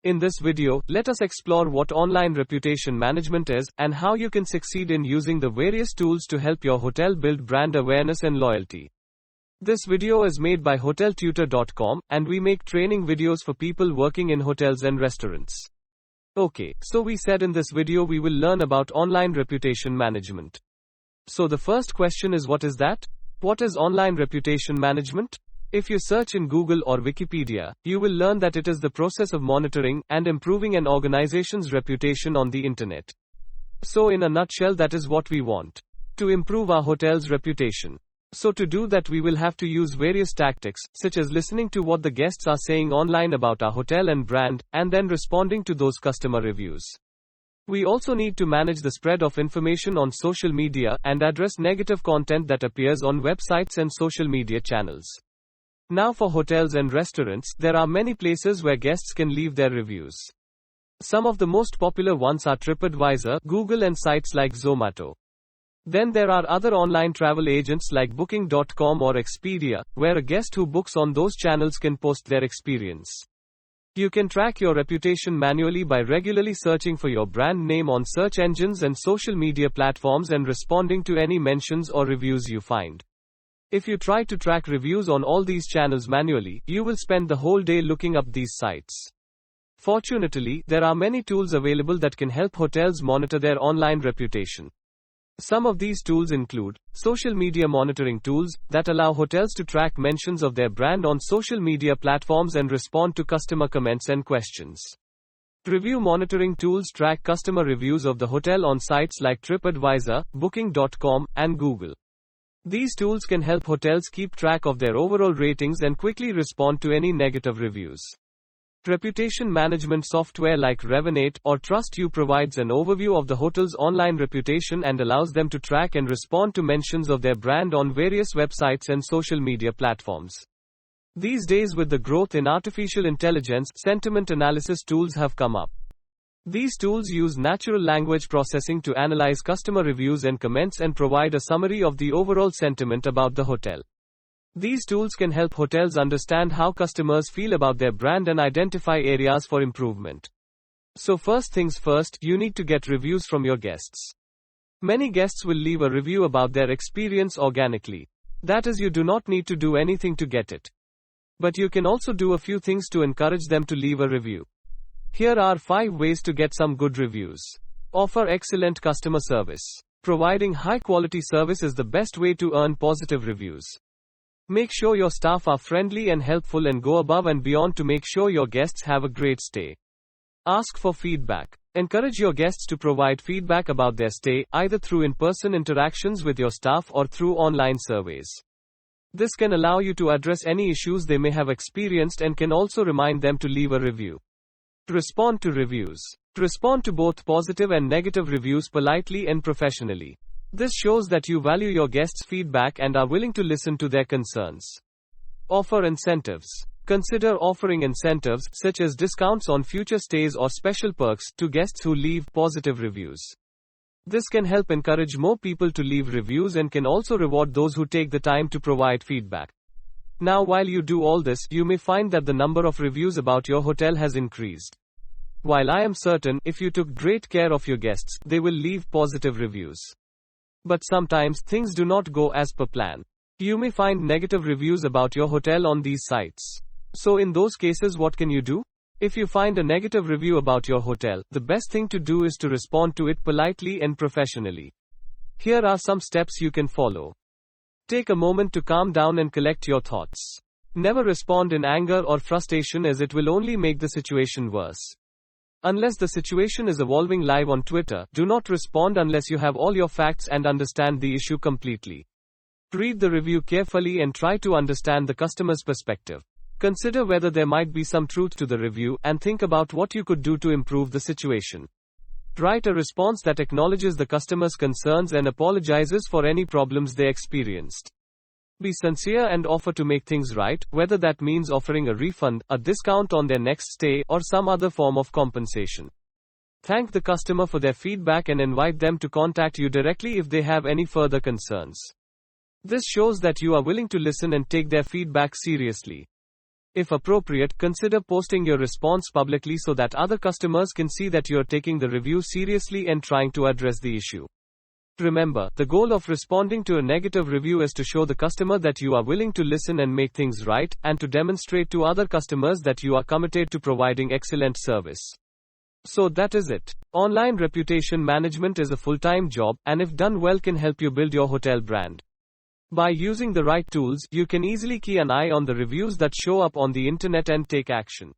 In this video, let us explore what online reputation management is, and how you can succeed in using the various tools to help your hotel build brand awareness and loyalty. This video is made by Hoteltutor.com, and we make training videos for people working in hotels and restaurants. Okay, so we said in this video we will learn about online reputation management. So the first question is, what is that? What is online reputation management? If you search in Google or Wikipedia, you will learn that it is the process of monitoring and improving an organization's reputation on the internet. So in a nutshell, that is what we want. To improve our hotel's reputation. So to do that, we will have to use various tactics, such as listening to what the guests are saying online about our hotel and brand, and then responding to those customer reviews. We also need to manage the spread of information on social media and address negative content that appears on websites and social media channels. Now for hotels and restaurants, there are many places where guests can leave their reviews. Some of the most popular ones are TripAdvisor, Google, and sites like Zomato. Then there are other online travel agents like Booking.com or Expedia, where a guest who books on those channels can post their experience. You can track your reputation manually by regularly searching for your brand name on search engines and social media platforms and responding to any mentions or reviews you find. If you try to track reviews on all these channels manually, you will spend the whole day looking up these sites. Fortunately, there are many tools available that can help hotels monitor their online reputation. Some of these tools include social media monitoring tools that allow hotels to track mentions of their brand on social media platforms and respond to customer comments and questions. Review monitoring tools track customer reviews of the hotel on sites like TripAdvisor, Booking.com, and Google. These tools can help hotels keep track of their overall ratings and quickly respond to any negative reviews. Reputation management software like Revenate or TrustYou provides an overview of the hotel's online reputation and allows them to track and respond to mentions of their brand on various websites and social media platforms. These days, with the growth in artificial intelligence, sentiment analysis tools have come up. These tools use natural language processing to analyze customer reviews and comments and provide a summary of the overall sentiment about the hotel. These tools can help hotels understand how customers feel about their brand and identify areas for improvement. So first things first, you need to get reviews from your guests. Many guests will leave a review about their experience organically. That is, you do not need to do anything to get it. But you can also do a few things to encourage them to leave a review. Here are 5 ways to get some good reviews. Offer excellent customer service. Providing high-quality service is the best way to earn positive reviews. Make sure your staff are friendly and helpful and go above and beyond to make sure your guests have a great stay. Ask for feedback. Encourage your guests to provide feedback about their stay, either through in-person interactions with your staff or through online surveys. This can allow you to address any issues they may have experienced and can also remind them to leave a review. Respond to reviews. Respond to both positive and negative reviews politely and professionally. This shows that you value your guests' feedback and are willing to listen to their concerns. Offer incentives. Consider offering incentives, such as discounts on future stays or special perks, to guests who leave positive reviews. This can help encourage more people to leave reviews and can also reward those who take the time to provide feedback. Now, while you do all this, you may find that the number of reviews about your hotel has increased. While I am certain, if you took great care of your guests, they will leave positive reviews. But sometimes, things do not go as per plan. You may find negative reviews about your hotel on these sites. So in those cases, what can you do? If you find a negative review about your hotel, the best thing to do is to respond to it politely and professionally. Here are some steps you can follow. Take a moment to calm down and collect your thoughts. Never respond in anger or frustration, as it will only make the situation worse. Unless the situation is evolving live on Twitter, do not respond unless you have all your facts and understand the issue completely. Read the review carefully and try to understand the customer's perspective. Consider whether there might be some truth to the review and think about what you could do to improve the situation. Write a response that acknowledges the customer's concerns and apologizes for any problems they experienced. Be sincere and offer to make things right, whether that means offering a refund, a discount on their next stay, or some other form of compensation. Thank the customer for their feedback and invite them to contact you directly if they have any further concerns. This shows that you are willing to listen and take their feedback seriously. If appropriate, consider posting your response publicly so that other customers can see that you are taking the review seriously and trying to address the issue. Remember, the goal of responding to a negative review is to show the customer that you are willing to listen and make things right, and to demonstrate to other customers that you are committed to providing excellent service. So that is it. Online reputation management is a full-time job, and if done well can help you build your hotel brand. By using the right tools, you can easily keep an eye on the reviews that show up on the internet and take action.